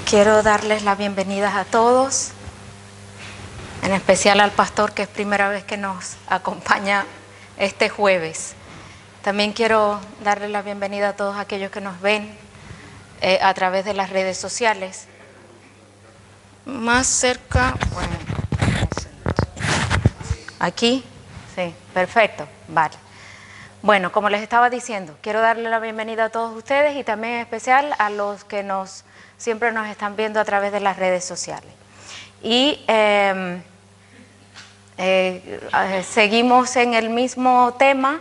Quiero darles la bienvenida a todos, en especial al pastor, que es primera vez que nos acompaña este jueves. También quiero darle la bienvenida a todos aquellos que nos ven a través de las redes sociales. Más cerca, bueno, aquí, sí, perfecto, vale. Bueno, como les estaba diciendo, quiero darle la bienvenida a todos ustedes y también en especial a los que siempre nos están viendo a través de las redes sociales. Y seguimos en el mismo tema.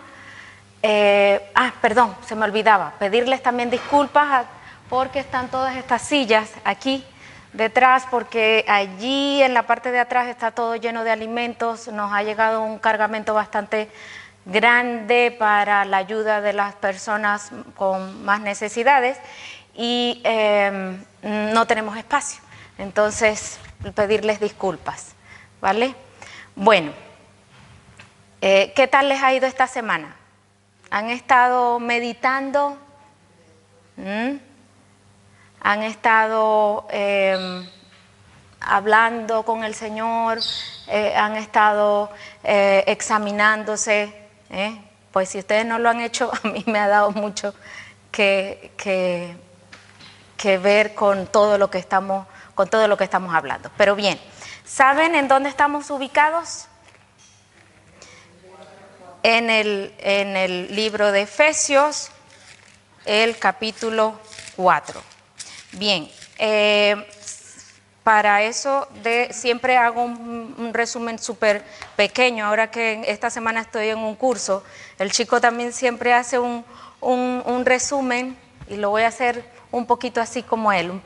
Perdón, se me olvidaba, pedirles también disculpas porque están todas estas sillas aquí detrás, porque allí en la parte de atrás está todo lleno de alimentos. Nos ha llegado un cargamento bastante grande para la ayuda de las personas con más necesidades y no tenemos espacio, entonces pedirles disculpas, ¿vale? Bueno, ¿qué tal les ha ido esta semana? ¿Han estado meditando? ¿Han estado hablando con el Señor? ¿Han estado examinándose? Pues si ustedes no lo han hecho, a mí me ha dado mucho que ver con todo lo que estamos hablando. Pero bien, ¿saben en dónde estamos ubicados? En el libro de Efesios, el capítulo 4. Bien, para eso siempre hago un resumen súper pequeño. Ahora que esta semana estoy en un curso, el chico también siempre hace un resumen y lo voy a hacer un poquito así como él,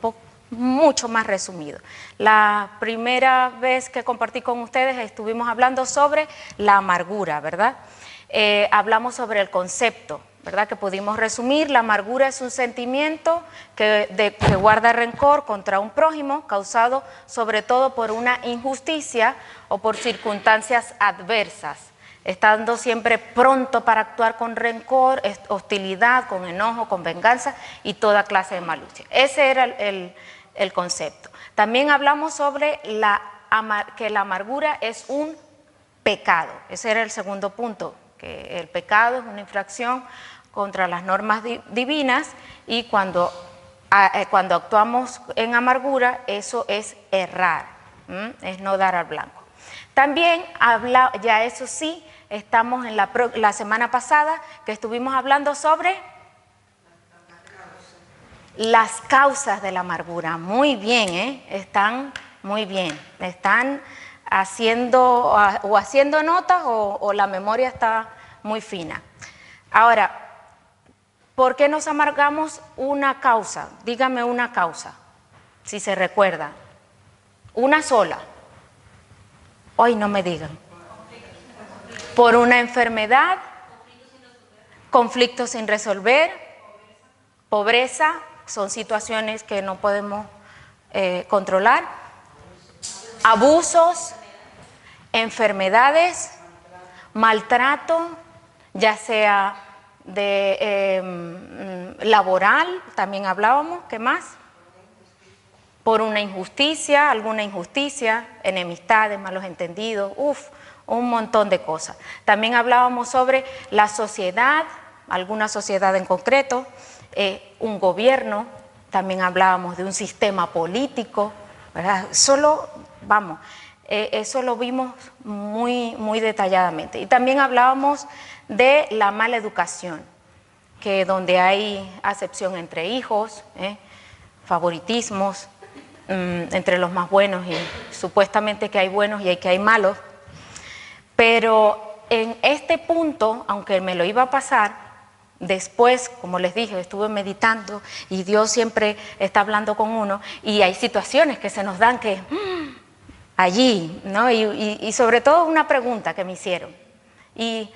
mucho más resumido. La primera vez que compartí con ustedes estuvimos hablando sobre la amargura, ¿verdad? Hablamos sobre el concepto, ¿verdad? Que pudimos resumir. La amargura es un sentimiento que guarda rencor contra un prójimo, causado sobre todo por una injusticia o por circunstancias adversas, estando siempre pronto para actuar con rencor, hostilidad, con enojo, con venganza y toda clase de malicia. Ese era el concepto. También hablamos sobre que la amargura es un pecado. Ese era el segundo punto, que el pecado es una infracción contra las normas divinas y cuando actuamos en amargura, eso es errar, es no dar al blanco. También ya eso sí, estamos en la semana pasada que estuvimos hablando sobre las causas de la amargura. Muy bien, están muy bien, están haciendo notas o la memoria está muy fina. Ahora, ¿por qué nos amargamos? Una causa, dígame una causa, si se recuerda. Una sola. Hoy no me digan. Por una enfermedad, conflictos sin resolver, pobreza, son situaciones que no podemos controlar, abusos, enfermedades, maltrato, ya sea laboral, también hablábamos, ¿qué más? Por una injusticia, alguna injusticia, enemistades, malos entendidos, un montón de cosas. También hablábamos sobre la sociedad, alguna sociedad en concreto, un gobierno, también hablábamos de un sistema político, ¿verdad? Eso lo vimos muy, muy detalladamente. Y también hablábamos de la mala educación, que donde hay acepción entre hijos, favoritismos entre los más buenos y supuestamente que hay buenos y que hay malos. Pero en este punto, aunque me lo iba a pasar, después, como les dije, estuve meditando y Dios siempre está hablando con uno y hay situaciones que se nos dan que allí, ¿no? Y sobre todo una pregunta que me hicieron. Y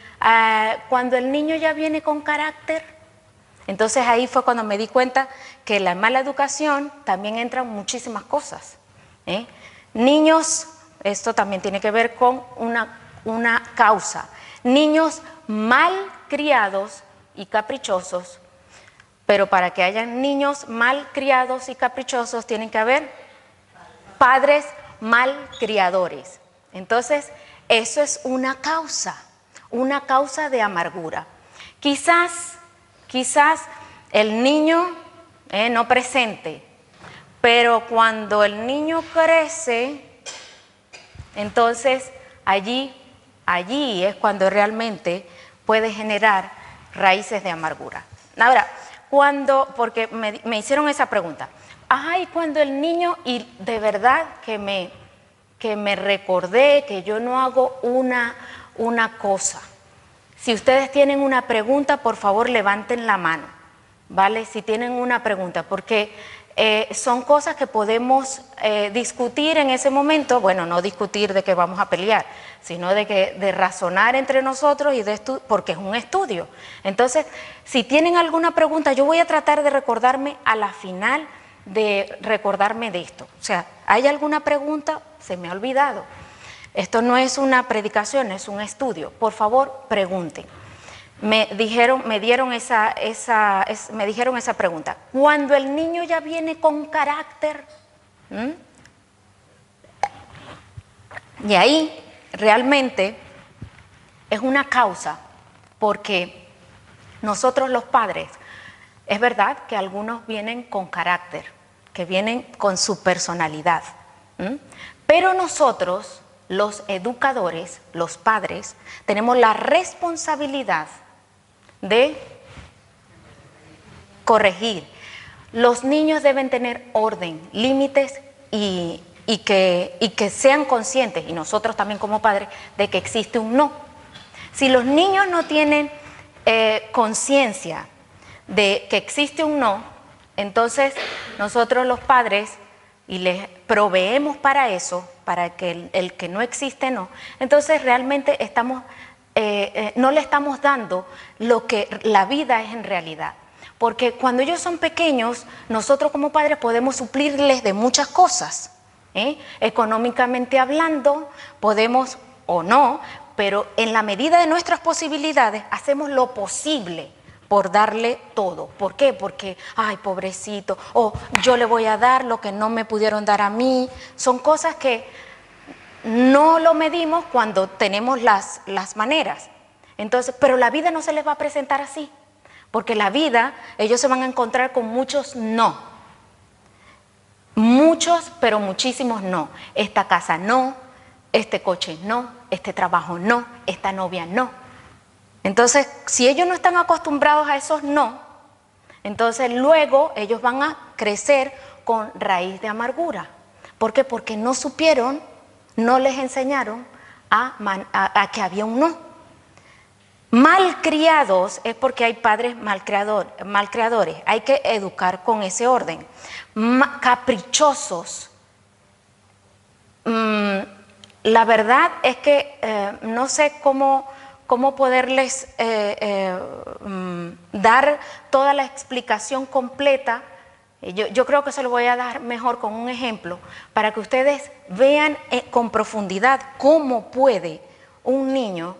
cuando el niño ya viene con carácter, entonces ahí fue cuando me di cuenta que la mala educación también entran muchísimas cosas. Niños, esto también tiene que ver con una causa. Niños mal criados y caprichosos Pero para que hayan niños mal criados y caprichosos, tienen que haber padres mal criadores. Entonces, eso es una causa de amargura. Quizás el niño no presente, pero cuando el niño crece, entonces allí es cuando realmente puede generar raíces de amargura. Ahora, porque me hicieron esa pregunta, y cuando el niño, y de verdad que me recordé que yo no hago una cosa. Si ustedes tienen una pregunta, por favor levanten la mano, ¿vale? Si tienen una pregunta, porque son cosas que podemos discutir en ese momento, bueno, no discutir de que vamos a pelear, sino de razonar entre nosotros porque es un estudio. Entonces, si tienen alguna pregunta, yo voy a tratar de recordarme a la final de recordarme de esto. O sea, ¿hay alguna pregunta? Se me ha olvidado. Esto no es una predicación, es un estudio. Por favor, pregunten. Me dijeron esa pregunta. Cuando el niño ya viene con carácter, y ahí realmente es una causa, porque nosotros los padres, es verdad que algunos vienen con carácter, que vienen con su personalidad, pero nosotros, los educadores, los padres, tenemos la responsabilidad de corregir. Los niños deben tener orden, límites y que sean conscientes, y nosotros también como padres, de que existe un no. Si los niños no tienen conciencia de que existe un no, entonces nosotros los padres, y les proveemos para eso, para que el que no existe no, entonces realmente no le estamos dando lo que la vida es en realidad. Porque cuando ellos son pequeños, nosotros como padres podemos suplirles de muchas cosas, económicamente hablando, podemos o no, pero en la medida de nuestras posibilidades hacemos lo posible por darle todo. ¿Por qué? Porque, ay, pobrecito, o yo le voy a dar lo que no me pudieron dar a mí. Son cosas que no lo medimos cuando tenemos las maneras. Entonces, pero la vida no se les va a presentar así, porque la vida, ellos se van a encontrar con muchos no. Muchos, pero muchísimos no. Esta casa no, este coche no, este trabajo no, esta novia no. Entonces, si ellos no están acostumbrados a esos no, entonces luego ellos van a crecer con raíz de amargura. ¿Por qué? Porque no supieron, no les enseñaron a que había un no. Malcriados es porque hay padres malcriadores. Hay que educar con ese orden. Caprichosos. La verdad es que no sé cómo poderles dar toda la explicación completa. Yo creo que se lo voy a dar mejor con un ejemplo para que ustedes vean con profundidad cómo puede un niño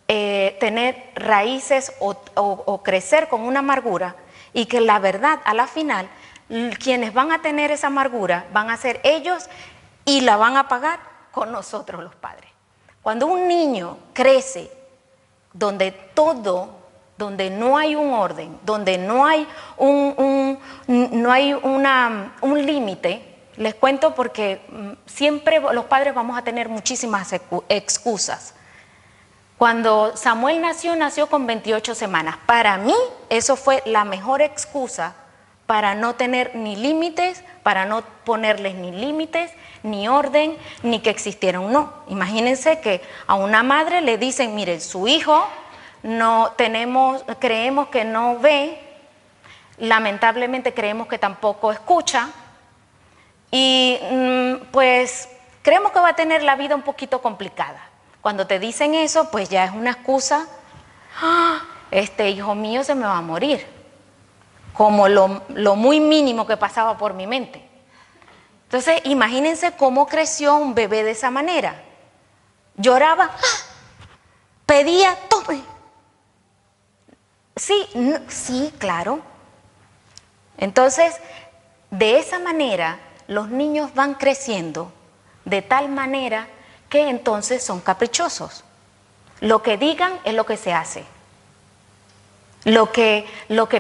tener raíces o crecer con una amargura, y que la verdad, a la final, quienes van a tener esa amargura van a ser ellos y la van a pagar con nosotros los padres. Cuando un niño crece donde no hay un orden, donde no hay un límite, les cuento porque siempre los padres vamos a tener muchísimas excusas. Cuando Samuel nació con 28 semanas. Para mí, eso fue la mejor excusa para no tener ni límites, para no ponerles ni límites, ni orden, ni que existiera un no. Imagínense que a una madre le dicen, miren, su hijo creemos que no ve, lamentablemente creemos que tampoco escucha, y pues creemos que va a tener la vida un poquito complicada. Cuando te dicen eso, pues ya es una excusa. Este hijo mío se me va a morir, como lo muy mínimo que pasaba por mi mente. Entonces, imagínense cómo creció un bebé de esa manera. Lloraba, pedía, tome. Sí, claro, Entonces, de esa manera, los niños van creciendo de tal manera que entonces son caprichosos. Lo que digan es lo que se hace. Lo que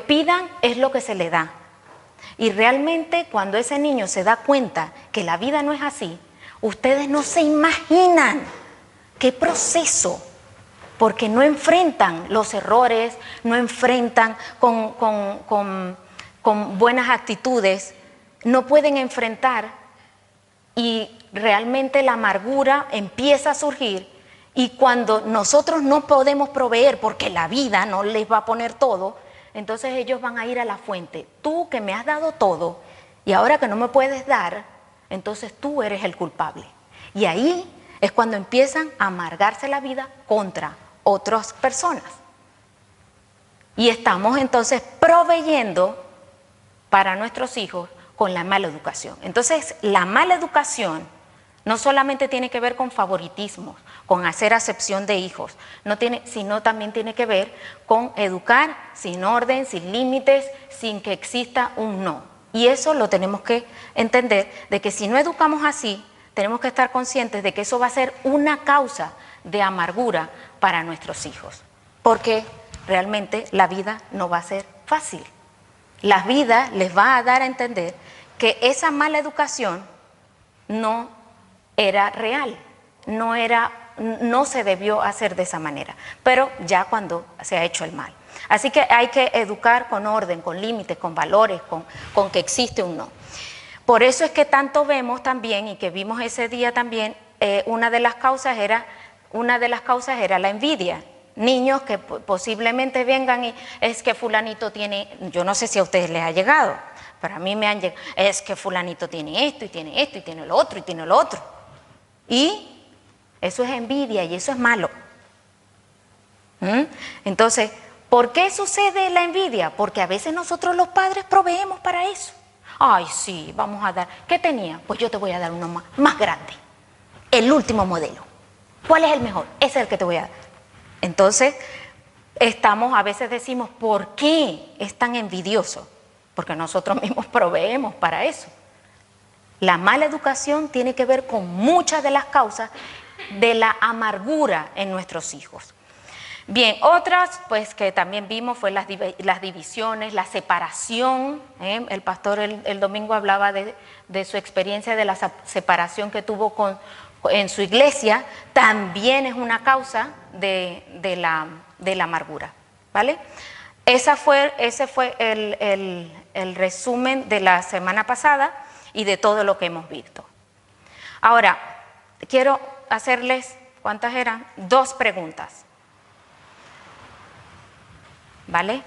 pidan es lo que se le da. Y realmente cuando ese niño se da cuenta que la vida no es así, ustedes no se imaginan qué proceso, porque no enfrentan los errores, no enfrentan con buenas actitudes, no pueden enfrentar y realmente la amargura empieza a surgir. Y cuando nosotros no podemos proveer porque la vida no les va a poner todo, entonces ellos van a ir a la fuente. Tú que me has dado todo y ahora que no me puedes dar, entonces tú eres el culpable. Y ahí es cuando empiezan a amargarse la vida contra otras personas. Y estamos entonces proveyendo para nuestros hijos con la mala educación. Entonces, la mala educación no solamente tiene que ver con favoritismos, con hacer acepción de hijos, sino también tiene que ver con educar sin orden, sin límites, sin que exista un no. Y eso lo tenemos que entender, de que si no educamos así, tenemos que estar conscientes de que eso va a ser una causa de amargura para nuestros hijos, porque realmente la vida no va a ser fácil. La vida les va a dar a entender que esa mala educación no era real, no se debió hacer de esa manera, pero ya cuando se ha hecho el mal. Así que hay que educar con orden, con límites, con valores, con que existe un no. Por eso es que tanto vemos también, y que vimos ese día también, una de las causas era la envidia. Niños que posiblemente vengan y es que fulanito tiene, yo no sé si a ustedes les ha llegado, pero a mí me han llegado, es que fulanito tiene esto y tiene esto y tiene lo otro y tiene lo otro. Y eso es envidia y eso es malo. Entonces, ¿por qué sucede la envidia? Porque a veces nosotros los padres proveemos para eso. Ay, sí, vamos a dar. ¿Qué tenía? Pues yo te voy a dar uno más grande. El último modelo. ¿Cuál es el mejor? Ese es el que te voy a dar. Entonces, a veces decimos, ¿por qué es tan envidioso? Porque nosotros mismos proveemos para eso. La mala educación tiene que ver con muchas de las causas de la amargura en nuestros hijos. Bien, otras pues que también vimos fue las divisiones, la separación. El pastor el domingo hablaba de su experiencia de la separación que tuvo en su iglesia. También es una causa de la amargura, ¿vale? Ese fue el resumen de la semana pasada y de todo lo que hemos visto. Ahora, quiero hacerles, ¿cuántas eran? 2 preguntas. ¿Vale?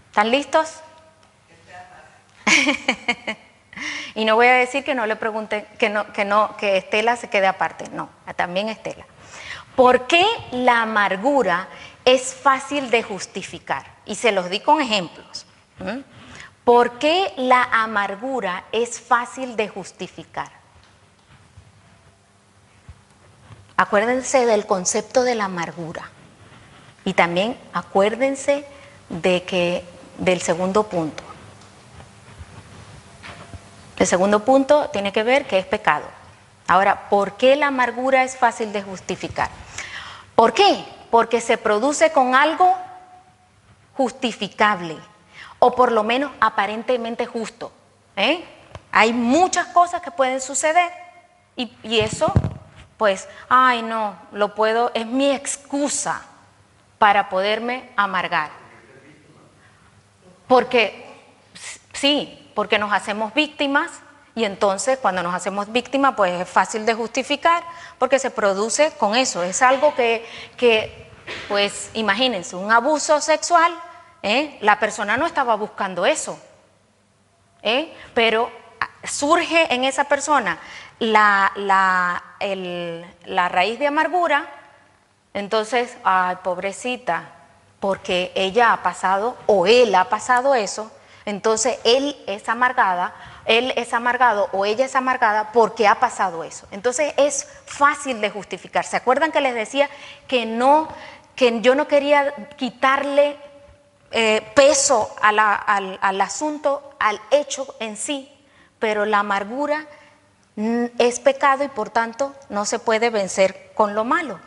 ¿Están listos? Y no voy a decir que no le pregunten, que Estela se quede aparte. No, también Estela. ¿Por qué la amargura es fácil de justificar? Y se los di con ejemplos. ¿Por qué la amargura es fácil de justificar? Acuérdense del concepto de la amargura. Y también acuérdense del segundo punto. El segundo punto tiene que ver que es pecado. Ahora, ¿por qué la amargura es fácil de justificar? ¿Por qué? Porque se produce con algo justificable, o por lo menos aparentemente justo. Hay muchas cosas que pueden suceder y eso, pues, ay no, es mi excusa para poderme amargar. Porque nos hacemos víctimas, y entonces cuando nos hacemos víctimas pues es fácil de justificar porque se produce con eso. Es algo que pues imagínense, un abuso sexual, la persona no estaba buscando eso, pero surge en esa persona la raíz de amargura. Entonces, ay, pobrecita, porque ella ha pasado o él ha pasado eso, entonces él es amargado o ella es amargada porque ha pasado eso. Entonces es fácil de justificar. ¿Se acuerdan que les decía que yo no quería quitarle peso al asunto al hecho en sí, pero la amargura es pecado y por tanto no se puede vencer con lo malo.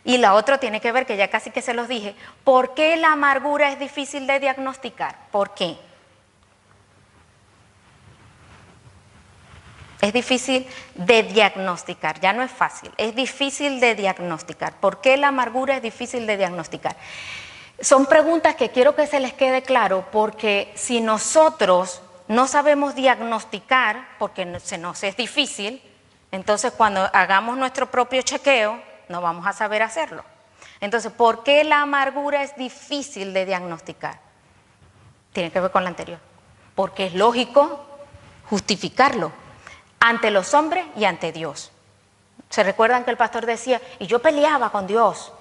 Y la otra tiene que ver, que ya casi que se los dije, ¿por qué la amargura es difícil de diagnosticar? ¿Por qué? Es difícil de diagnosticar, ya no es fácil, es difícil de diagnosticar. ¿Por qué la amargura es difícil de diagnosticar? Son preguntas que quiero que se les quede claro, porque si nosotros no sabemos diagnosticar, porque se nos es difícil, entonces cuando hagamos nuestro propio chequeo, no vamos a saber hacerlo. Entonces, ¿por qué la amargura es difícil de diagnosticar? Tiene que ver con la anterior. Porque es lógico justificarlo ante los hombres y ante Dios. ¿Se recuerdan que el pastor decía, y yo peleaba con Dios?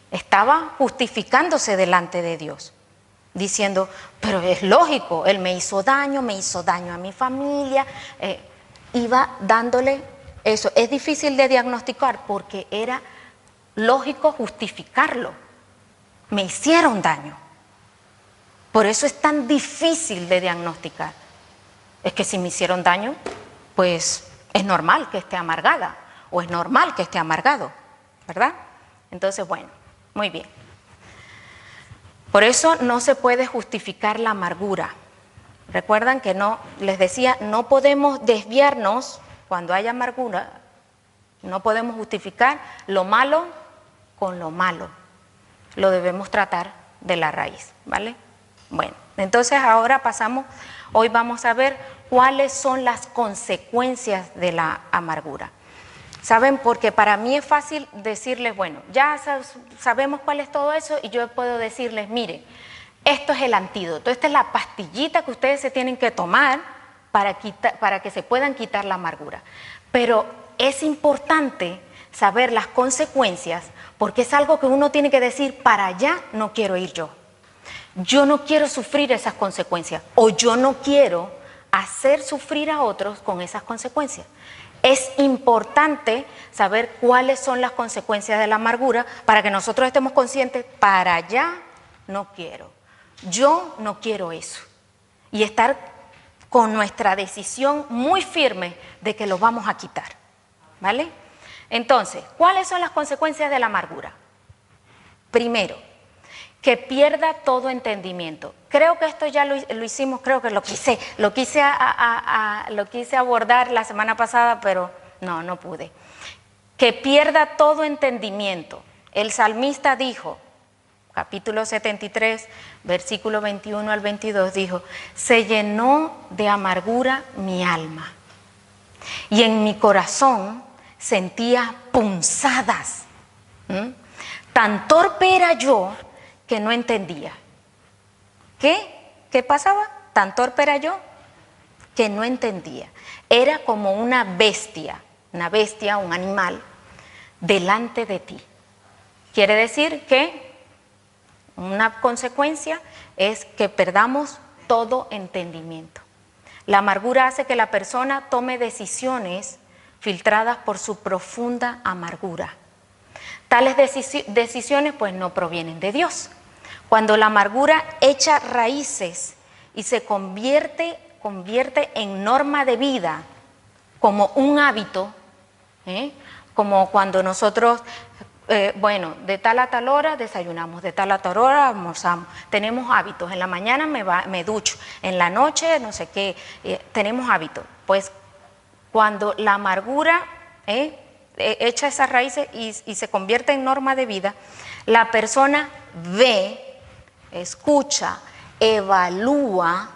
Estaba justificándose delante de Dios, diciendo, pero es lógico, Él me hizo daño a mi familia, iba dándole eso. Es difícil de diagnosticar porque era lógico justificarlo. Me hicieron daño. Por eso es tan difícil de diagnosticar. Es que si me hicieron daño, pues es normal que esté amargada o es normal que esté amargado, ¿verdad? Entonces, bueno, muy bien. Por eso no se puede justificar la amargura. Recuerdan que no, les decía, no podemos desviarnos cuando hay amargura, no podemos justificar lo malo con lo malo. Lo debemos tratar de la raíz, ¿vale? Bueno, entonces ahora pasamos, hoy vamos a ver cuáles son las consecuencias de la amargura. ¿Saben? Porque para mí es fácil decirles, bueno, ya sabemos cuál es todo eso y yo puedo decirles, mire, esto es el antídoto, esta es la pastillita que ustedes se tienen que tomar para que se puedan quitar la amargura. Pero es importante saber las consecuencias porque es algo que uno tiene que decir, para allá no quiero ir yo. Yo no quiero sufrir esas consecuencias o yo no quiero hacer sufrir a otros con esas consecuencias. Es importante saber cuáles son las consecuencias de la amargura para que nosotros estemos conscientes, para allá no quiero, yo no quiero eso. Y estar con nuestra decisión muy firme de que lo vamos a quitar, ¿vale? Entonces, ¿cuáles son las consecuencias de la amargura? Primero, que pierda todo entendimiento. Creo que esto ya lo hicimos, creo que lo quise abordar la semana pasada, pero no pude. Que pierda todo entendimiento. El salmista dijo, capítulo 73, versículo 21 al 22, dijo, se llenó de amargura mi alma y en mi corazón sentía punzadas. Tan torpe era yo que no entendía. ¿Qué pasaba? Tan torpe era yo que no entendía. Era como una bestia, un animal, delante de ti. Quiere decir que una consecuencia es que perdamos todo entendimiento. La amargura hace que la persona tome decisiones filtradas por su profunda amargura. Tales decisiones pues no provienen de Dios. Cuando la amargura echa raíces y se convierte en norma de vida, como un hábito, como cuando nosotros, de tal a tal hora desayunamos, de tal a tal hora almorzamos, tenemos hábitos, en la mañana me ducho, en la noche no sé qué, tenemos hábitos. Pues cuando la amargura echa esas raíces y se convierte en norma de vida, la persona ve, escucha, evalúa,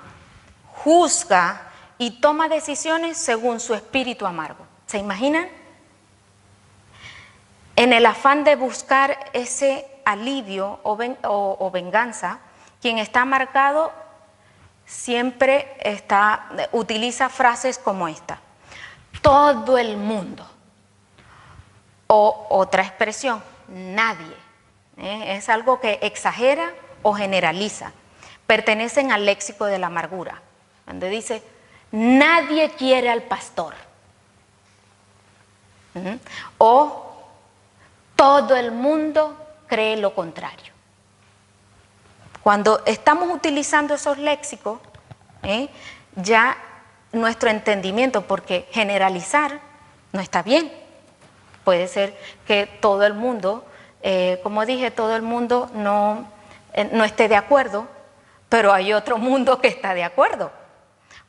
juzga y toma decisiones según su espíritu amargo. ¿Se imaginan? En el afán de buscar ese alivio o venganza, quien está amargado siempre utiliza frases como esta: todo el mundo. O otra expresión, nadie. Es algo que exagera o generaliza. Pertenecen al léxico de la amargura, donde dice, nadie quiere al pastor. O todo el mundo cree lo contrario. Cuando estamos utilizando esos léxicos, ya nuestro entendimiento, porque generalizar no está bien. Puede ser que todo el mundo, como dije, todo el mundo no esté de acuerdo, pero hay otro mundo que está de acuerdo.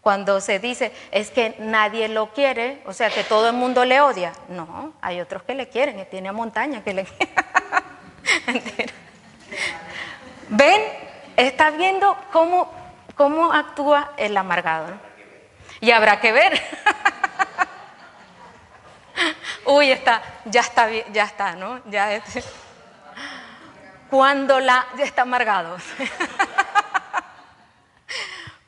Cuando se dice, es que nadie lo quiere, o sea, que todo el mundo le odia. No, hay otros que le quieren, que tiene montaña que le quieren. Mentira. ¿Ven? ¿Estás viendo cómo actúa el amargado, ¿no? Y habrá que ver. Uy, ya está, ¿no? Ya está amargado.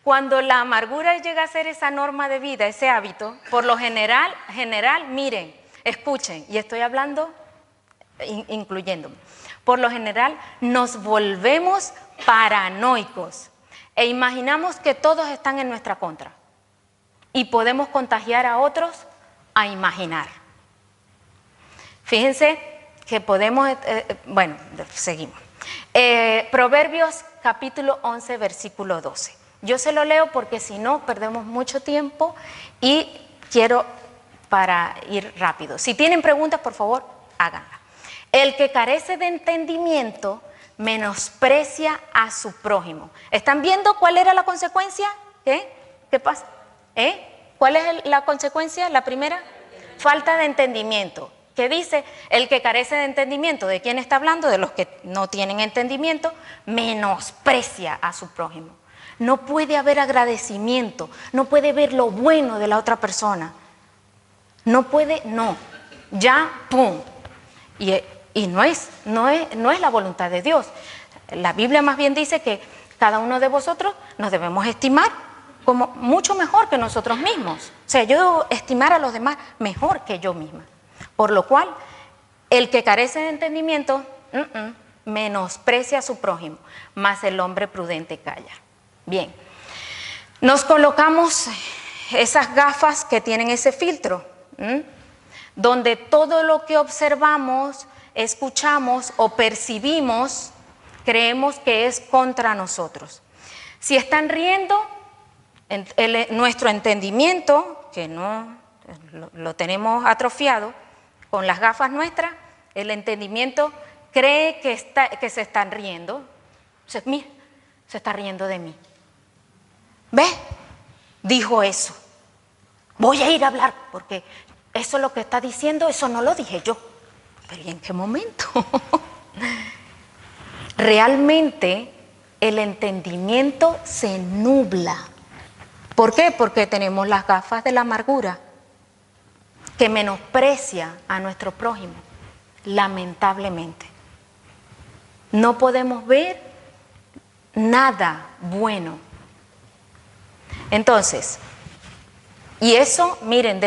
Cuando la amargura llega a ser esa norma de vida, ese hábito, por lo general, miren, escuchen, y estoy hablando incluyéndome, por lo general nos volvemos paranoicos e imaginamos que todos están en nuestra contra y podemos contagiar a otros a imaginar. Fíjense que podemos, bueno, seguimos. Proverbios capítulo 11, versículo 12. Yo se lo leo porque si no perdemos mucho tiempo y quiero para ir rápido. Si tienen preguntas, por favor, háganlas. El que carece de entendimiento menosprecia a su prójimo. ¿Están viendo cuál era la consecuencia? ¿Qué pasa? ¿Cuál es la consecuencia? La primera, falta de entendimiento. ¿Qué dice? El que carece de entendimiento. ¿De quién está hablando? De los que no tienen entendimiento, menosprecia a su prójimo. No puede haber agradecimiento, no puede ver lo bueno de la otra persona. No puede, no. Ya, pum. Y no es la voluntad de Dios. La Biblia más bien dice que cada uno de vosotros nos debemos estimar como mucho mejor que nosotros mismos. O sea, yo debo estimar a los demás mejor que yo misma. Por lo cual, el que carece de entendimiento, menosprecia a su prójimo, mas el hombre prudente calla. Bien, nos colocamos esas gafas que tienen ese filtro, donde todo lo que observamos, escuchamos o percibimos, creemos que es contra nosotros. Si están riendo, nuestro entendimiento, que no lo tenemos atrofiado, con las gafas nuestras, el entendimiento cree que se están riendo. Mira, se está riendo de mí. ¿Ves? Dijo eso. Voy a ir a hablar porque eso es lo que está diciendo, eso no lo dije yo. ¿Pero y en qué momento? Realmente el entendimiento se nubla. ¿Por qué? Porque tenemos las gafas de la amargura que menosprecia a nuestro prójimo, lamentablemente. No podemos ver nada bueno. Entonces, y eso, miren,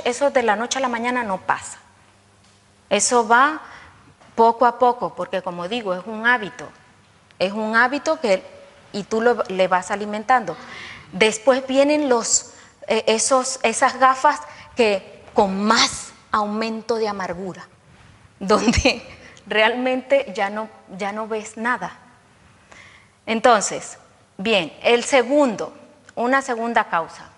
eso de la noche a la mañana no pasa. Eso va poco a poco, porque como digo, es un hábito y tú le vas alimentando. Después vienen esas gafas que con más aumento de amargura, donde realmente ya no ves nada. Entonces, bien, una segunda causa.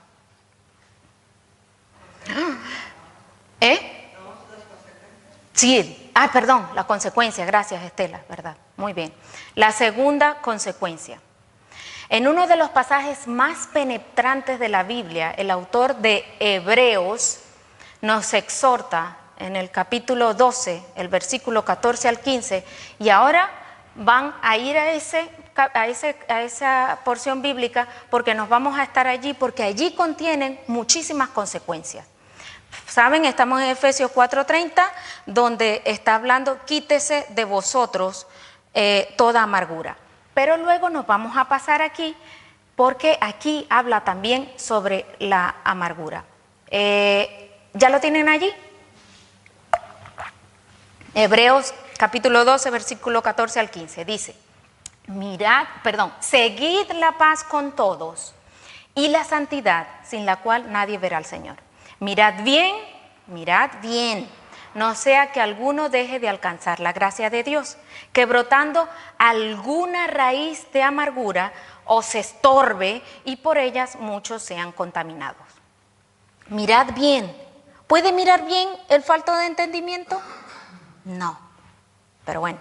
Sí, perdón, la consecuencia, gracias Estela, ¿verdad? Muy bien. La segunda consecuencia. En uno de los pasajes más penetrantes de la Biblia, el autor de Hebreos nos exhorta en el capítulo 12, el versículo 14 al 15, y ahora van a ir a esa porción bíblica porque nos vamos a estar allí, porque allí contienen muchísimas consecuencias. ¿Saben? Estamos en Efesios 4:30, donde está hablando, quítese de vosotros toda amargura. Pero luego nos vamos a pasar aquí, porque aquí habla también sobre la amargura. ¿Ya lo tienen allí? Hebreos capítulo 12, versículo 14 al 15, dice, seguid la paz con todos y la santidad, sin la cual nadie verá al Señor. Mirad bien no sea que alguno deje de alcanzar la gracia de Dios, que brotando alguna raíz de amargura os estorbe y por ellas muchos sean contaminados. Mirad bien. ¿Puede mirar bien el falto de entendimiento? No. Pero bueno,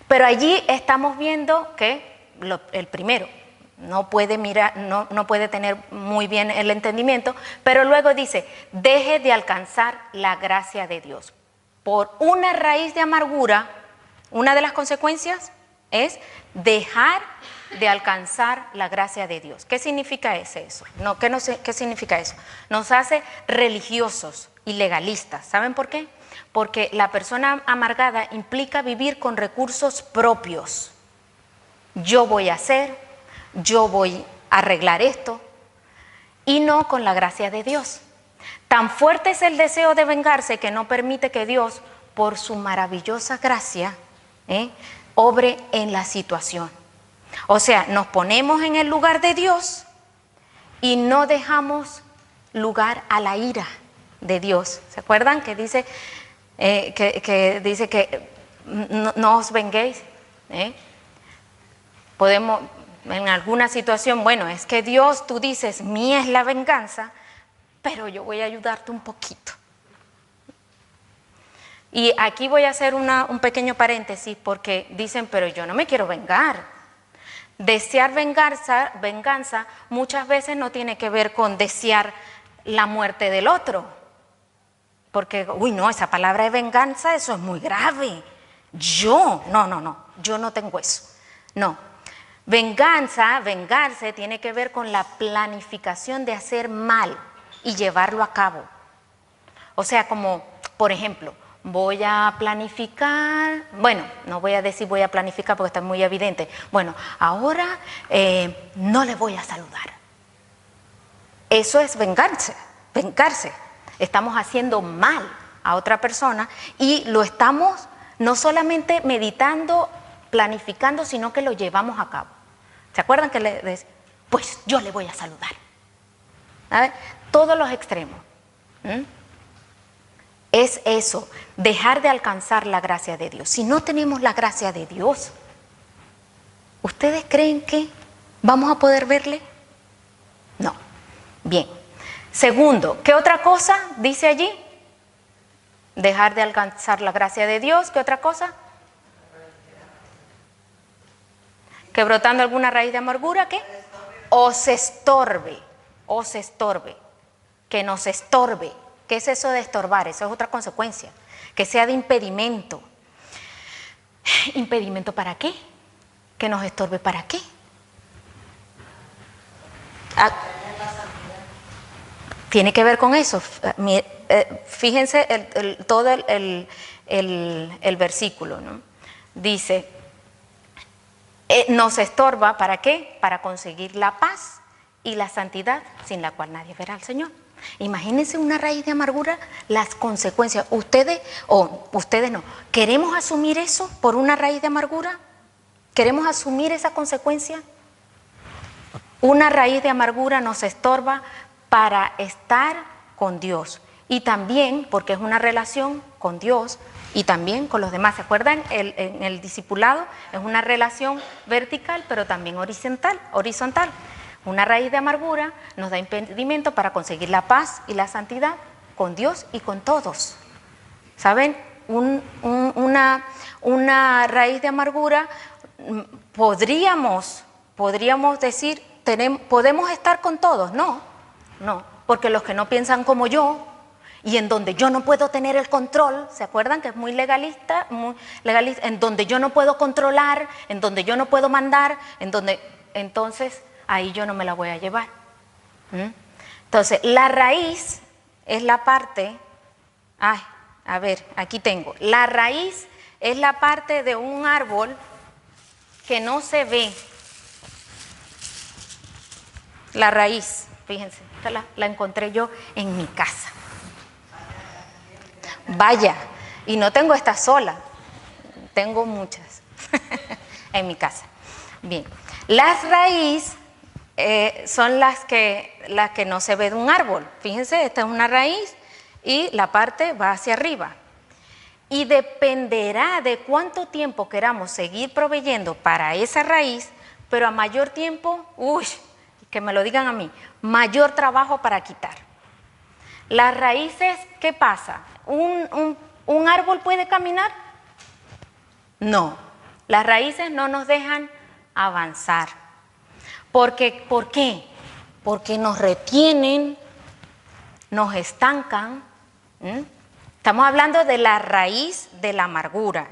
pero allí estamos viendo que el primero no puede mirar, no puede tener muy bien el entendimiento, pero luego dice, deje de alcanzar la gracia de Dios. Por una raíz de amargura, una de las consecuencias es dejar de alcanzar la gracia de Dios. ¿Qué significa eso? ¿Qué significa eso? Nos hace religiosos y legalistas. ¿Saben por qué? Porque la persona amargada implica vivir con recursos propios. Yo voy a hacer, yo voy a arreglar esto, y no con la gracia de Dios. Tan fuerte es el deseo de vengarse que no permite que Dios, por su maravillosa gracia, obre en la situación. O sea, nos ponemos en el lugar de Dios y no dejamos lugar a la ira de Dios. ¿Se acuerdan que dice que no os venguéis? Podemos, en alguna situación, bueno, es que Dios, tú dices, mía es la venganza, pero yo voy a ayudarte un poquito. Y aquí voy a hacer un pequeño paréntesis porque dicen, pero yo no me quiero vengar. Desear venganza muchas veces no tiene que ver con desear la muerte del otro. Porque, no, esa palabra de venganza, eso es muy grave. Yo no tengo eso. No. Vengarse tiene que ver con la planificación de hacer mal y llevarlo a cabo. O sea, como, por ejemplo, voy a planificar, bueno, no voy a decir voy a planificar porque está muy evidente. Bueno, ahora no le voy a saludar. Eso es vengarse. Estamos haciendo mal a otra persona y lo estamos no solamente meditando, planificando, sino que lo llevamos a cabo. ¿Se acuerdan que pues yo le voy a saludar? A ver, todos los extremos. Es eso, dejar de alcanzar la gracia de Dios. Si no tenemos la gracia de Dios, ¿ustedes creen que vamos a poder verle? No. Bien. Segundo, ¿qué otra cosa dice allí? Dejar de alcanzar la gracia de Dios. ¿Qué otra cosa? Que brotando alguna raíz de amargura, ¿qué? Os estorbe. Que nos estorbe. ¿Qué es eso de estorbar? Eso es otra consecuencia. Que sea de impedimento. ¿Impedimento para qué? Que nos estorbe para qué. Tiene que ver con eso. Fíjense todo el versículo, ¿no? Dice, nos estorba ¿para qué? Para conseguir la paz y la santidad sin la cual nadie verá al Señor. Imagínense una raíz de amargura, las consecuencias. Ustedes no. ¿Queremos asumir eso por una raíz de amargura? ¿Queremos asumir esa consecuencia? Una raíz de amargura nos estorba para estar con Dios y también porque es una relación con Dios y también con los demás. ¿Se acuerdan? En el discipulado es una relación vertical pero también horizontal. Una raíz de amargura nos da impedimento para conseguir la paz y la santidad con Dios y con todos. ¿Saben? Una raíz de amargura, podríamos decir, ¿podemos estar con todos? No, porque los que no piensan como yo y en donde yo no puedo tener el control, ¿se acuerdan que es muy legalista, en donde yo no puedo controlar, en donde yo no puedo mandar, entonces ahí yo no me la voy a llevar. Entonces, la raíz es la parte, a ver, aquí tengo, la raíz es la parte de un árbol que no se ve. La raíz, fíjense, la encontré yo en mi casa. Vaya, y no tengo esta sola, tengo muchas en mi casa. Bien, las raíces son las que no se ve de un árbol. Fíjense, esta es una raíz y la parte va hacia arriba. Y dependerá de cuánto tiempo queramos seguir proveyendo para esa raíz, pero a mayor tiempo, que me lo digan a mí, mayor trabajo para quitar. Las raíces, ¿qué pasa? ¿Un árbol puede caminar? No, las raíces no nos dejan avanzar. ¿Por qué? Porque nos retienen, nos estancan. Estamos hablando de la raíz de la amargura.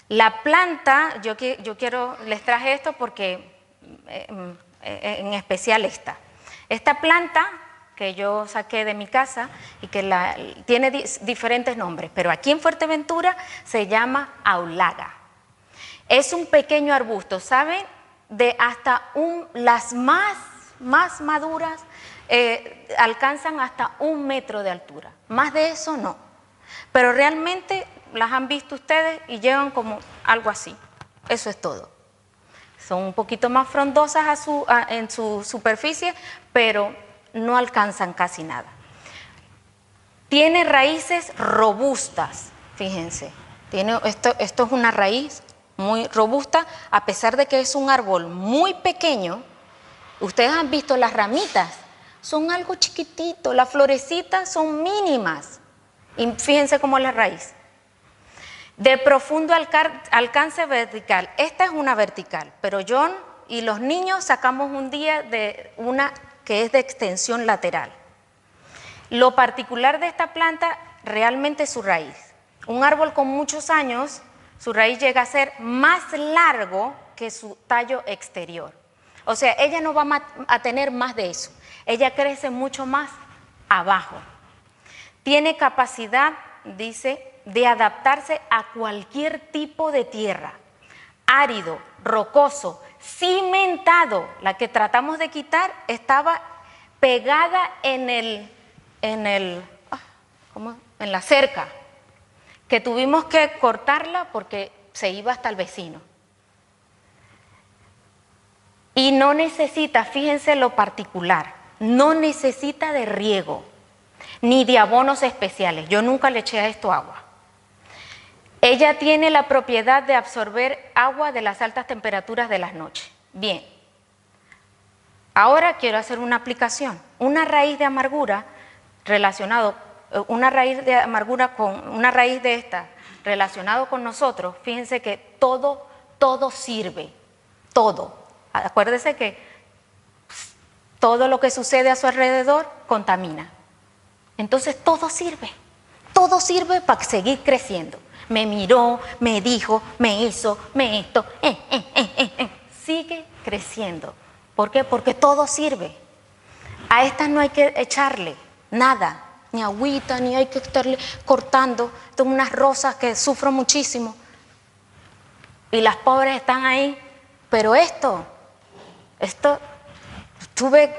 La planta, les traje esto porque, en especial esta planta que yo saqué de mi casa y que tiene diferentes nombres, pero aquí en Fuerteventura se llama aulaga. Es un pequeño arbusto, ¿saben? De hasta las más maduras alcanzan hasta 1 metro de altura. Más de eso no. Pero realmente las han visto ustedes y llevan como algo así. Eso es todo. Son un poquito más frondosas en su superficie, pero no alcanzan casi nada. Tiene raíces robustas, fíjense. Esto es una raíz muy robusta, a pesar de que es un árbol muy pequeño. Ustedes han visto las ramitas, son algo chiquitito, las florecitas son mínimas. Y fíjense cómo es la raíz. De profundo alcance vertical. Esta es una vertical, pero John y los niños sacamos un día de una que es de extensión lateral. Lo particular de esta planta realmente es su raíz. Un árbol con muchos años, su raíz llega a ser más largo que su tallo exterior. O sea, ella no va a tener más de eso. Ella crece mucho más abajo. Tiene capacidad, dice, de adaptarse a cualquier tipo de tierra. Árido, rocoso, cimentado. La que tratamos de quitar estaba pegada en la cerca, que tuvimos que cortarla porque se iba hasta el vecino. Y no necesita, fíjense lo particular, no necesita de riego, ni de abonos especiales. Yo nunca le eché a esto agua. Ella tiene la propiedad de absorber agua de las altas temperaturas de las noches. Bien, ahora quiero hacer una aplicación. Una raíz de amargura con una raíz de esta relacionado con nosotros, fíjense que todo sirve, todo. Acuérdense que todo lo que sucede a su alrededor contamina. Entonces todo sirve para seguir creciendo. Me miró, me dijo, me hizo, me esto, sigue creciendo. ¿Por qué? Porque todo sirve. A estas no hay que echarle nada, ni agüita, ni hay que estarle cortando. Tengo unas rosas que sufro muchísimo y las pobres están ahí, pero esto tuve,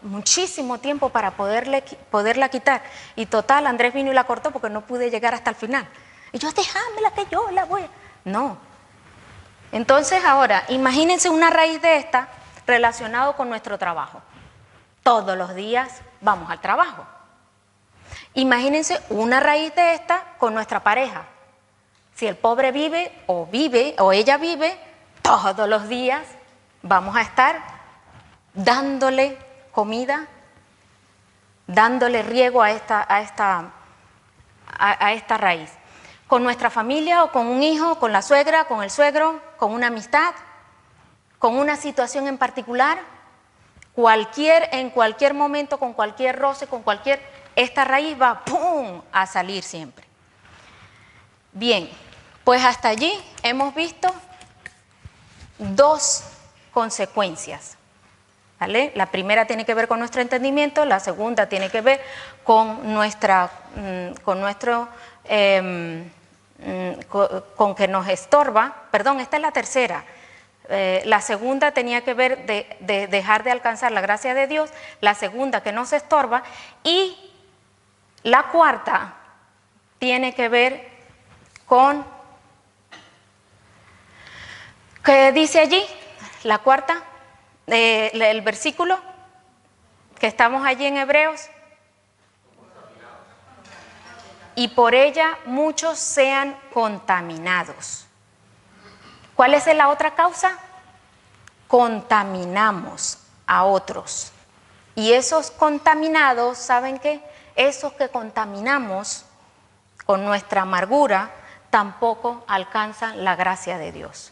muchísimo tiempo para poderla quitar, y total, Andrés vino y la cortó porque no pude llegar hasta el final. Y yo, déjamela que yo la voy a... No. Entonces ahora, imagínense una raíz de esta relacionado con nuestro trabajo. Todos los días vamos al trabajo. Imagínense una raíz de esta con nuestra pareja. Si el pobre vive o ella vive, todos los días vamos a estar dándole comida, dándole riego a esta raíz. Con nuestra familia o con un hijo, con la suegra, con el suegro, con una amistad, con una situación en particular, en cualquier momento, con cualquier roce, esta raíz va ¡pum! A salir siempre. Bien, pues hasta allí hemos visto 2 consecuencias, ¿vale? La primera tiene que ver con nuestro entendimiento, la segunda tiene que ver con con que nos estorba. Perdón, esta es la tercera. La segunda tenía que ver de dejar de alcanzar la gracia de Dios, la segunda que nos estorba, y la cuarta tiene que ver con, ¿qué dice allí? La cuarta, el versículo que estamos allí en Hebreos, y por ella muchos sean contaminados. ¿Cuál es la otra causa? Contaminamos a otros. Y esos contaminados, ¿saben qué? Esos que contaminamos con nuestra amargura tampoco alcanzan la gracia de Dios.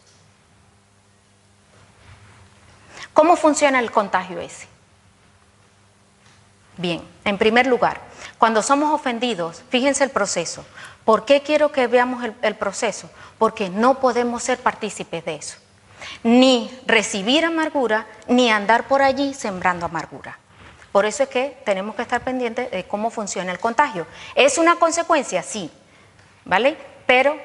¿Cómo funciona el contagio ese? Bien, en primer lugar, cuando somos ofendidos, fíjense el proceso. ¿Por qué quiero que veamos el proceso? Porque no podemos ser partícipes de eso. Ni recibir amargura, ni andar por allí sembrando amargura. Por eso es que tenemos que estar pendientes de cómo funciona el contagio. ¿Es una consecuencia? Sí, ¿vale? Pero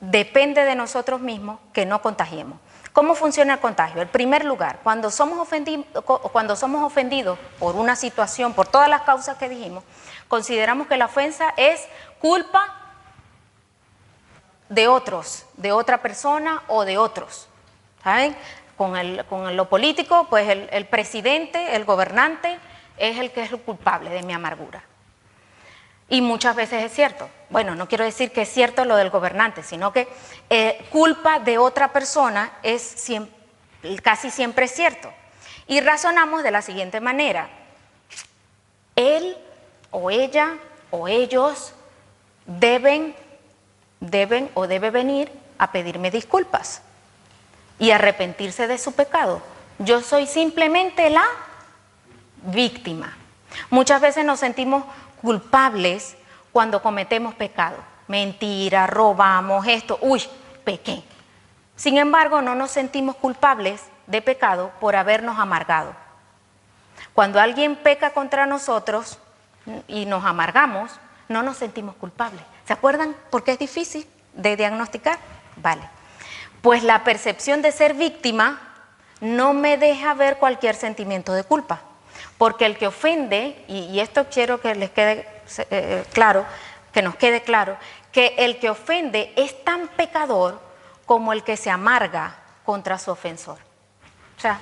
depende de nosotros mismos que no contagiemos. ¿Cómo funciona el contagio? En primer lugar, cuando somos ofendidos por una situación, por todas las causas que dijimos, consideramos que la ofensa es culpa de otros, de otra persona o de otros. ¿Saben? Con lo político, pues el presidente, el gobernante, es el que es el culpable de mi amargura. Y muchas veces es cierto. Bueno, no quiero decir que es cierto lo del gobernante, sino que culpa de otra persona es casi siempre es cierto. Y razonamos de la siguiente manera. Él o ella o ellos debe venir a pedirme disculpas y arrepentirse de su pecado. Yo soy simplemente la víctima. Muchas veces nos sentimos culpables cuando cometemos pecado. Mentira, robamos esto, pequé. Sin embargo, no nos sentimos culpables de pecado por habernos amargado. Cuando alguien peca contra nosotros y nos amargamos, no nos sentimos culpables. ¿Se acuerdan por qué es difícil de diagnosticar? Vale. Pues la percepción de ser víctima no me deja ver cualquier sentimiento de culpa. Porque el que ofende, y esto quiero que les quede claro, que nos quede claro, que el que ofende es tan pecador como el que se amarga contra su ofensor. O sea,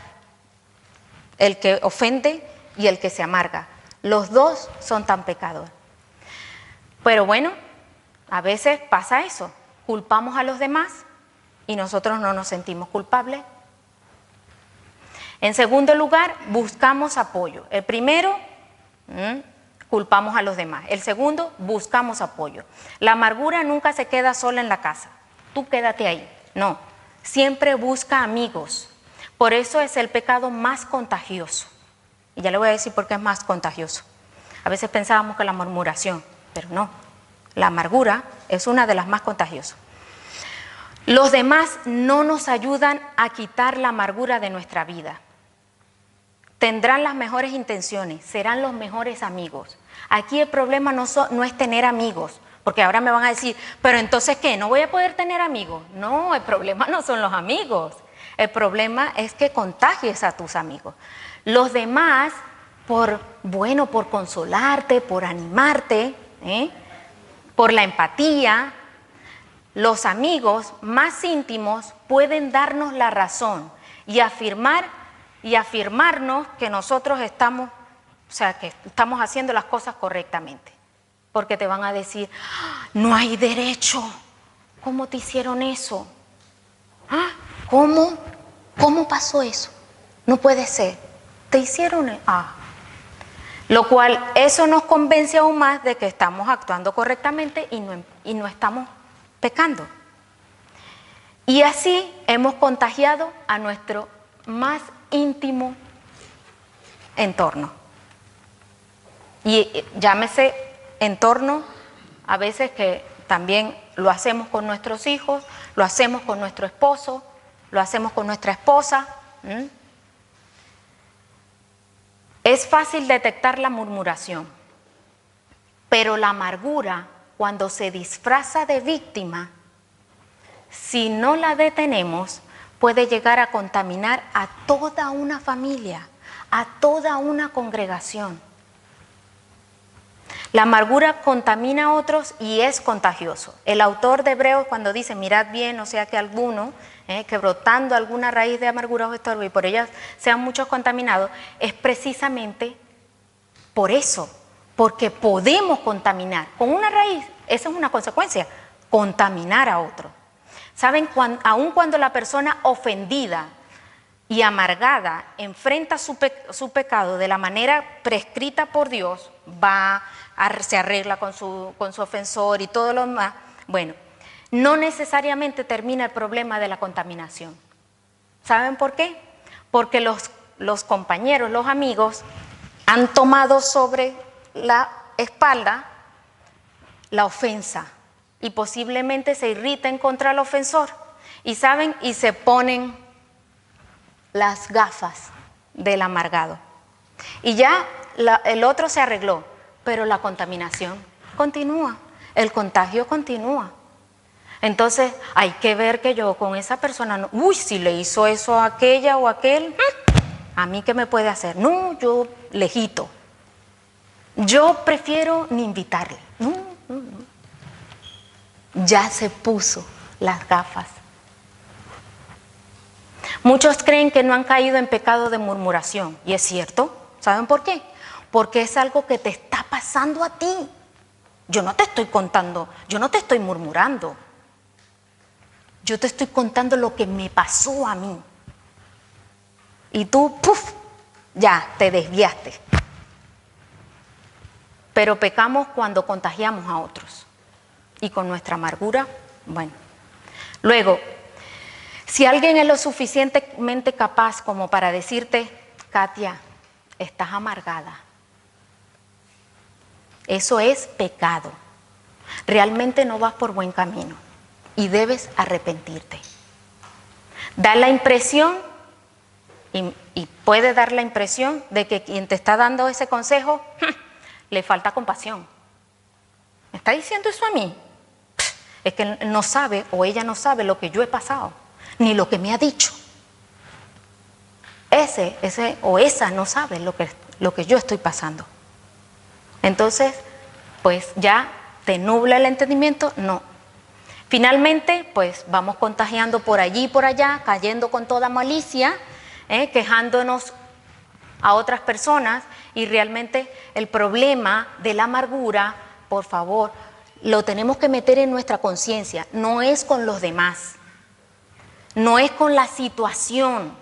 el que ofende y el que se amarga, los dos son tan pecadores. Pero bueno, a veces pasa eso, culpamos a los demás y nosotros no nos sentimos culpables. En segundo lugar, buscamos apoyo. El primero, culpamos a los demás. El segundo, buscamos apoyo. La amargura nunca se queda sola en la casa. Tú quédate ahí. No, siempre busca amigos. Por eso es el pecado más contagioso. Y ya le voy a decir por qué es más contagioso. A veces pensábamos que la murmuración, pero no. La amargura es una de las más contagiosas. Los demás no nos ayudan a quitar la amargura de nuestra vida. Tendrán las mejores intenciones, serán los mejores amigos. Aquí el problema no es tener amigos, porque ahora me van a decir, pero entonces ¿qué? ¿No voy a poder tener amigos? No, el problema no son los amigos. El problema es que contagies a tus amigos. Los demás, por consolarte, por animarte, por la empatía, los amigos más íntimos pueden darnos la razón y afirmarnos que nosotros estamos haciendo las cosas correctamente. Porque te van a decir, no hay derecho. ¿Cómo te hicieron eso? ¿Cómo? ¿Cómo pasó eso? No puede ser. Te hicieron Lo cual, eso nos convence aún más de que estamos actuando correctamente y no estamos pecando. Y así hemos contagiado a nuestro más íntimo entorno. Y llámese entorno, a veces que también lo hacemos con nuestros hijos, lo hacemos con nuestro esposo, lo hacemos con nuestra esposa. Es fácil detectar la murmuración, pero la amargura, cuando se disfraza de víctima, si no la detenemos, puede llegar a contaminar a toda una familia, a toda una congregación. La amargura contamina a otros y es contagioso. El autor de Hebreos, cuando dice, mirad bien, no sea que alguno, que brotando alguna raíz de amargura os estorbe y por ellas sean muchos contaminados, es precisamente por eso, porque podemos contaminar. Con una raíz esa es una consecuencia, contaminar a otro. ¿Saben? Aun cuando la persona ofendida y amargada enfrenta su pecado de la manera prescrita por Dios, se arregla con su ofensor y todo lo demás, bueno, no necesariamente termina el problema de la contaminación. ¿Saben por qué? Porque los compañeros, los amigos, han tomado sobre la espalda la ofensa y posiblemente se irriten contra el ofensor. Y saben, y se ponen las gafas del amargado. Y ya el otro se arregló, pero la contaminación continúa, el contagio continúa. Entonces hay que ver que yo con esa persona, si le hizo eso a aquella o a aquel, ¿a mí qué me puede hacer? No, yo lejito. Yo prefiero ni invitarle. No. Ya se puso las gafas. Muchos creen que no han caído en pecado de murmuración, y es cierto. ¿Saben por qué? Porque es algo que te está pasando a ti. Yo no te estoy contando, yo no te estoy murmurando. Yo te estoy contando lo que me pasó a mí. Y tú, ya te desviaste. Pero pecamos cuando contagiamos a otros. Y con nuestra amargura, bueno. Luego, si alguien es lo suficientemente capaz como para decirte, Katia, estás amargada, eso es pecado. Realmente no vas por buen camino y debes arrepentirte. Da la impresión, y puede dar la impresión de que quien te está dando ese consejo le falta compasión. ¿Me está diciendo eso a mí? Es que no sabe o ella no sabe lo que yo he pasado, ni lo que me ha dicho. Ese o esa no sabe lo que yo estoy pasando. Entonces, pues ya te nubla el entendimiento, no. Finalmente, pues vamos contagiando por allí y por allá, cayendo con toda malicia, quejándonos a otras personas, y realmente el problema de la amargura, por favor, lo tenemos que meter en nuestra conciencia, no es con los demás, no es con la situación,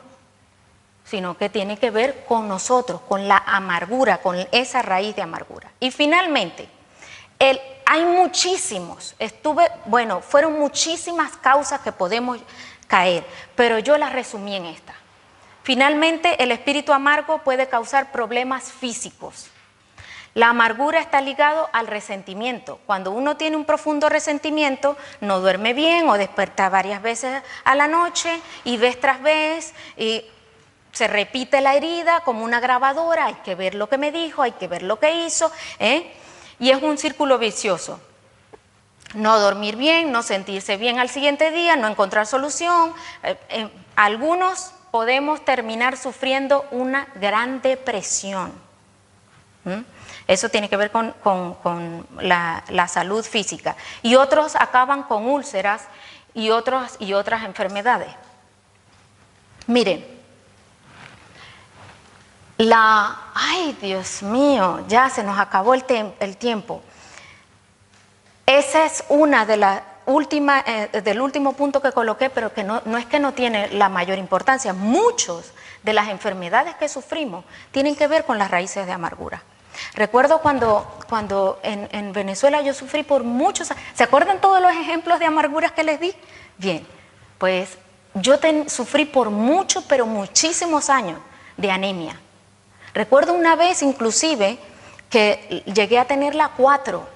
sino que tiene que ver con nosotros, con la amargura, con esa raíz de amargura. Y finalmente, hay muchísimos, fueron muchísimas causas que podemos caer, pero yo las resumí en esta. Finalmente, el espíritu amargo puede causar problemas físicos. La amargura está ligado al resentimiento. Cuando uno tiene un profundo resentimiento, no duerme bien o despierta varias veces a la noche y vez tras vez y se repite la herida como una grabadora. Hay que ver lo que me dijo, hay que ver lo que hizo, y es un círculo vicioso. No dormir bien, no sentirse bien al siguiente día, no encontrar solución. Algunos podemos terminar sufriendo una gran depresión. Eso tiene que ver con la salud física. Y otros acaban con úlceras y otras enfermedades. Miren, ay Dios mío, ya se nos acabó el tiempo. Esa es una de las últimas, del último punto que coloqué, pero que no es que no tiene la mayor importancia. Muchos de las enfermedades que sufrimos tienen que ver con las raíces de amargura. Recuerdo cuando en Venezuela yo sufrí por muchos años. ¿Se acuerdan todos los ejemplos de amarguras que les di? Bien, pues yo sufrí por muchos, pero muchísimos años de anemia. Recuerdo una vez inclusive que llegué a tenerla 4.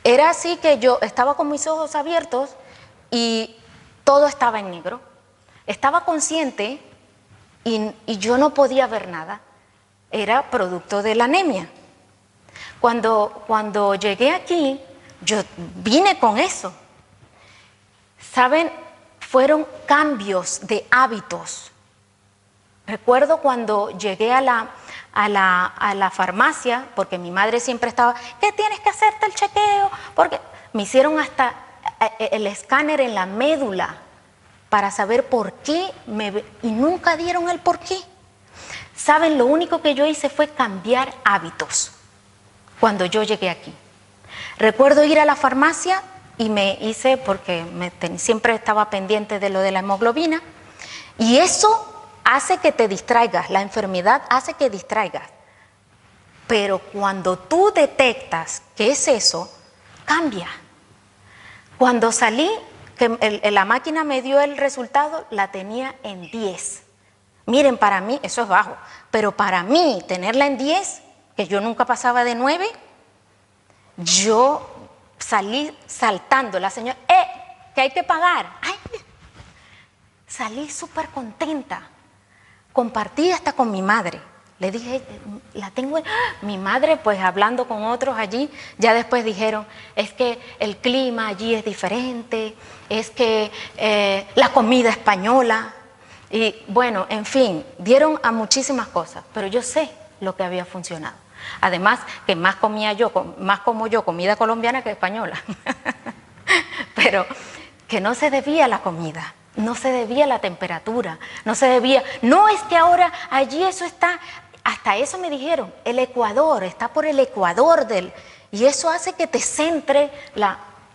Era así que yo estaba con mis ojos abiertos y todo estaba en negro. Estaba consciente y yo no podía ver nada. Era producto de la anemia. Cuando llegué aquí, yo vine con eso. ¿Saben? Fueron cambios de hábitos. Recuerdo cuando llegué a la farmacia, porque mi madre siempre estaba, ¿qué tienes que hacerte el chequeo? Porque me hicieron hasta el escáner en la médula para saber por qué, y nunca dieron el por qué. ¿Saben? Lo único que yo hice fue cambiar hábitos cuando yo llegué aquí. Recuerdo ir a la farmacia y me hice, porque siempre estaba pendiente de lo de la hemoglobina, y eso hace que te distraigas, la enfermedad hace que distraigas. Pero cuando tú detectas que es eso, cambia. Cuando salí, que la máquina me dio el resultado, la tenía en 10. Miren, para mí, eso es bajo, pero para mí tenerla en 10, que yo nunca pasaba de 9, yo salí saltando. La señora, que hay que pagar. Ay, salí súper contenta. Compartí hasta con mi madre. Le dije, la tengo. Mi madre, pues hablando con otros allí, ya después dijeron, es que el clima allí es diferente, es que la comida española, y bueno, en fin, dieron a muchísimas cosas, pero yo sé lo que había funcionado. Además, que más como yo comida colombiana que española. Pero que no se debía a la comida, no se debía a la temperatura, no se debía, no es que ahora allí eso está, hasta eso me dijeron, el Ecuador, está por el Ecuador y eso hace que te centre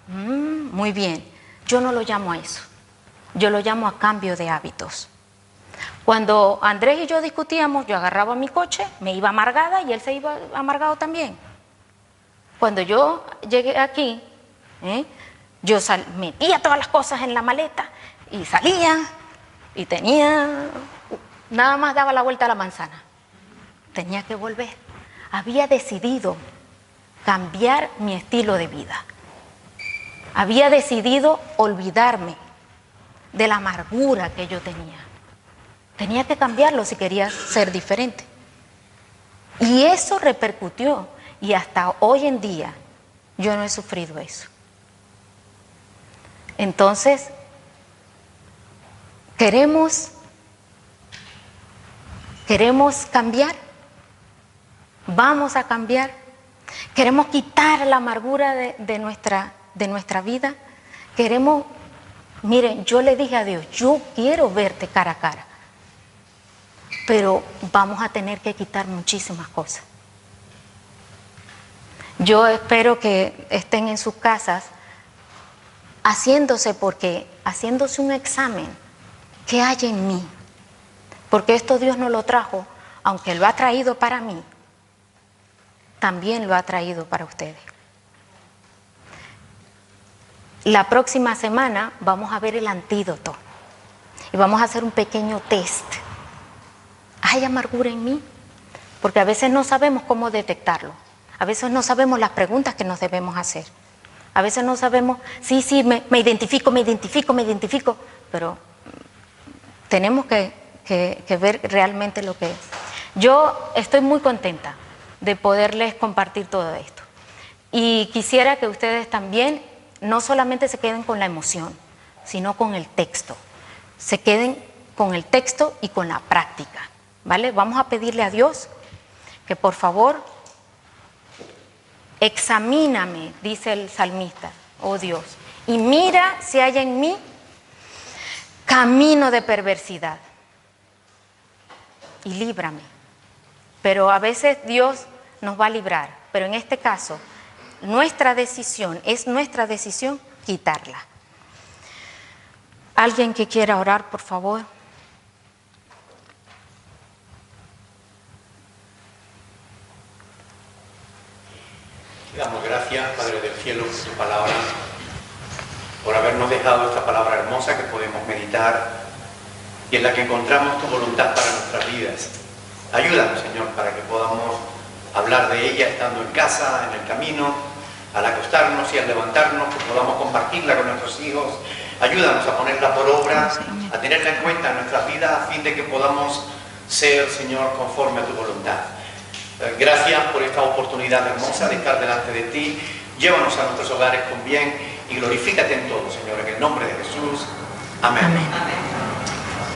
muy bien. Yo no lo llamo a eso, yo lo llamo a cambio de hábitos. Cuando Andrés y yo discutíamos, yo agarraba mi coche, me iba amargada y él se iba amargado también. Cuando yo llegué aquí, yo metía todas las cosas en la maleta y salía y nada más daba la vuelta a la manzana. Tenía que volver. Había decidido cambiar mi estilo de vida. Había decidido olvidarme de la amargura que yo tenía. Tenía que cambiarlo si quería ser diferente. Y eso repercutió, y hasta hoy en día yo no he sufrido eso. Entonces, ¿queremos cambiar? ¿Vamos a cambiar? ¿Queremos quitar la amargura de nuestra vida? Miren, yo le dije a Dios, yo quiero verte cara a cara, pero vamos a tener que quitar muchísimas cosas. Yo espero que estén en sus casas haciéndose un examen. ¿Qué hay en mí? Porque esto Dios no lo trajo, aunque lo ha traído para mí, también lo ha traído para ustedes. La próxima semana vamos a ver el antídoto y vamos a hacer un pequeño test. ¿Hay amargura en mí? Porque a veces no sabemos cómo detectarlo. A veces no sabemos las preguntas que nos debemos hacer. A veces no sabemos, sí, me identifico, pero tenemos que ver realmente lo que es. Yo estoy muy contenta de poderles compartir todo esto. Y quisiera que ustedes también no solamente se queden con la emoción, sino con el texto. Se queden con el texto y con la práctica, ¿vale? Vamos a pedirle a Dios que por favor examíname, dice el salmista, oh Dios, y mira si hay en mí camino de perversidad y líbrame. Pero a veces Dios nos va a librar, pero en este caso es nuestra decisión quitarla. ¿Alguien que quiera orar, por favor? Te damos gracias, Padre del Cielo, por tu palabra, por habernos dejado esta palabra hermosa que podemos meditar y en la que encontramos tu voluntad para nuestras vidas. Ayúdanos, Señor, para que podamos hablar de ella estando en casa, en el camino, al acostarnos y al levantarnos, que podamos compartirla con nuestros hijos. Ayúdanos a ponerla por obra, a tenerla en cuenta en nuestras vidas, a fin de que podamos ser, Señor, conforme a tu voluntad. Gracias por esta oportunidad hermosa de estar delante de ti. Llévanos a nuestros hogares con bien y glorifícate en todo, Señor, en el nombre de Jesús. Amén. Amén.